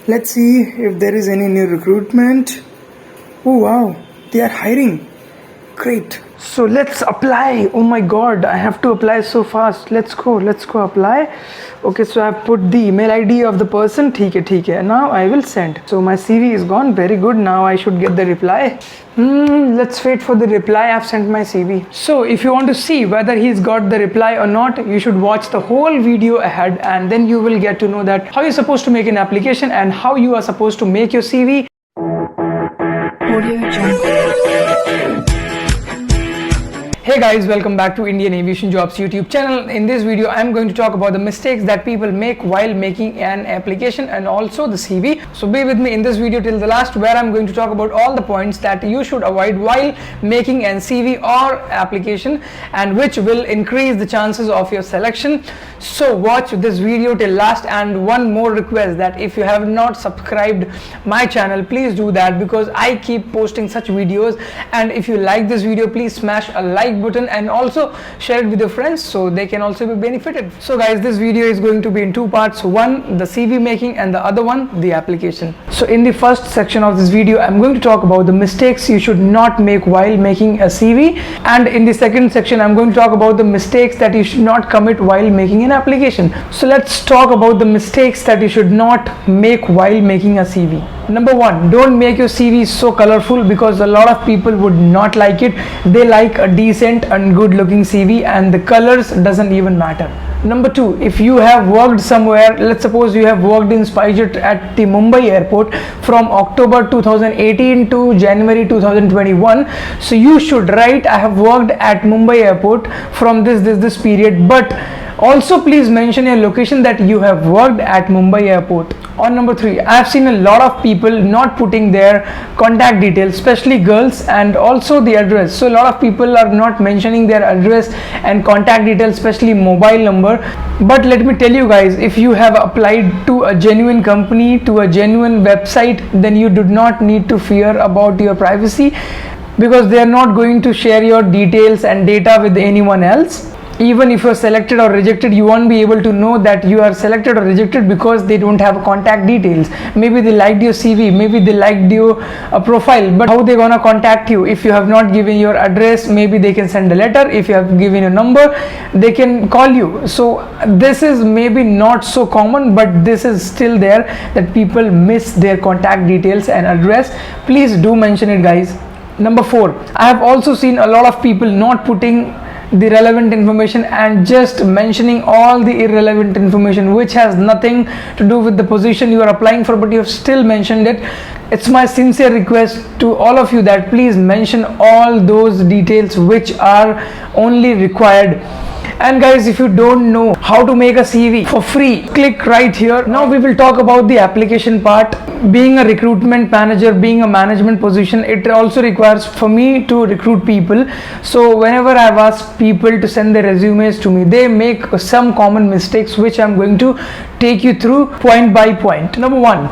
Let's see if there is any new recruitment. Oh wow, they are hiring. Great. So let's apply. Oh my god, I have to apply so fast. Let's go apply. Okay, so I have put the email ID of the person. ठीक है. Now I will send. So my CV is gone. Very good. Now I should get the reply. Let's wait for the reply. I've sent my CV. So if you want to see whether he's got the reply or not, you should watch the whole video ahead, and then you will get to know that how you're supposed to make an application and how you are supposed to make your CV. Audio Jungle. Hey guys, welcome back to Indian Aviation Jobs YouTube channel. In this video, I'm going to talk about the mistakes that people make while making an application and also the CV. So be with me in this video till the last, where I'm going to talk about all the points that you should avoid while making an CV or application, and which will increase the chances of your selection. So watch this video till last, and one more request, that if you have not subscribed my channel, please do that, because I keep posting such videos. And if you like this video, please smash a like button and also share it with your friends so they can also be benefited. So guys, this video is going to be in two parts. One, the CV making, and the other one, the application. So in the first section of this video, I'm going to talk about the mistakes you should not make while making a CV, and in the second section, I'm going to talk about the mistakes that you should not commit while making an application. So let's talk about the mistakes that you should not make while making a CV. Number one, don't make your CV so colorful, because a lot of people would not like it. They like a decent and good looking CV, and the colors doesn't even matter. Number two, if you have worked somewhere, let's suppose you have worked in SpiceJet at the Mumbai airport from October 2018 to January 2021, so you should write, I have worked at Mumbai airport from this period, but also please mention a location that you have worked at Mumbai airport. On number three, I have seen a lot of people not putting their contact details, especially girls, and also the address. So a lot of people are not mentioning their address and contact details, especially mobile number. But let me tell you guys, if you have applied to a genuine company, to a genuine website, then you do not need to fear about your privacy, because they are not going to share your details and data with anyone else. Even if you're selected or rejected, you won't be able to know that you are selected or rejected, because they don't have contact details. Maybe they liked your CV, maybe they liked your profile, but how they gonna contact you if you have not given your address? Maybe they can send a letter. If you have given your number, they can call you. So this is maybe not so common, but this is still there, that people miss their contact details and address. Please do mention it, guys. Number four, I have also seen a lot of people not putting the relevant information and just mentioning all the irrelevant information which has nothing to do with the position you are applying for, but you have still mentioned it. It's my sincere request to all of you that please mention all those details which are only required. And guys, if you don't know how to make a CV for free, click right here. Now we will talk about the application part. Being a recruitment manager, being a management position, it also requires for me to recruit people. So whenever I've asked people to send their resumes to me, they make some common mistakes which I'm going to take you through point by point. Number one,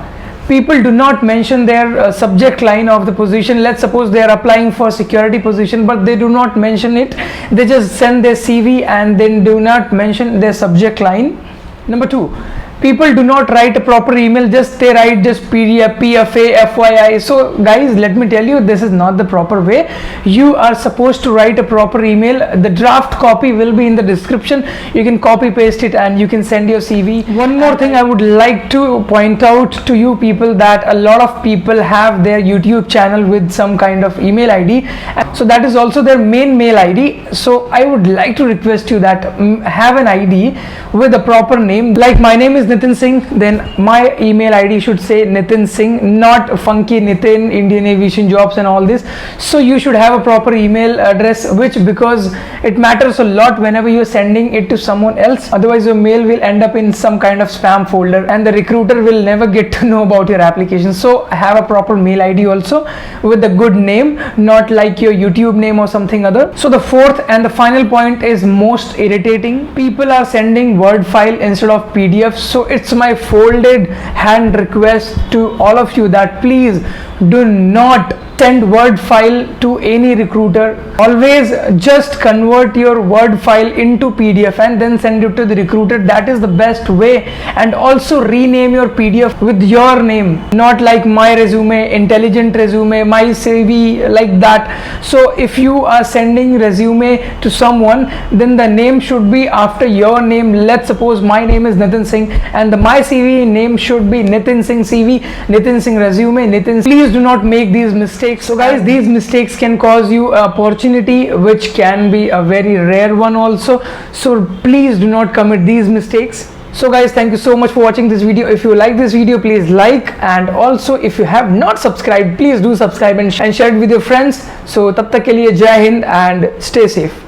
people do not mention their subject line of the position. Let's suppose they are applying for security position, but they do not mention it. They just send their CV and then do not mention their subject line. Number two, people do not write a proper email, just they write just PDF, PFA, FYI. So guys, let me tell you, this is not the proper way. You are supposed to write a proper email. The draft copy will be in the description. You can copy paste it and you can send your CV. One more thing I would like to point out to you people, that a lot of people have their YouTube channel with some kind of email ID, so that is also their main mail ID. So I would like to request you that have an ID with a proper name. Like my name is Nitin Singh, then my email ID should say Nitin Singh, not Funky Nitin, Indian Aviation Jobs and all this. So you should have a proper email address, which, because it matters a lot whenever you're sending it to someone else. Otherwise your mail will end up in some kind of spam folder and the recruiter will never get to know about your application. So have a proper mail ID also with a good name, not like your YouTube name or something other. So the fourth and the final point is most irritating. People are sending Word file instead of PDFs. So it's my folded hand request to all of you that please do not send word file to any recruiter. Always just convert your word file into PDF and then send it to the recruiter. That is the best way. And also rename your PDF with your name, not like my resume, intelligent resume, my CV, like that. So if you are sending resume to someone, then the name should be after your name. Let's suppose my name is Nitin Singh and my CV name should be Nitin Singh CV, Nitin Singh resume, Nitin. Please do not make these mistakes. So guys, these mistakes can cause you opportunity which can be a very rare one also. So please do not commit these mistakes. So guys, thank you so much for watching this video. If you like this video, please like, and also if you have not subscribed, please do subscribe and share it with your friends. So tab tak ke liye Jai Hind and stay safe.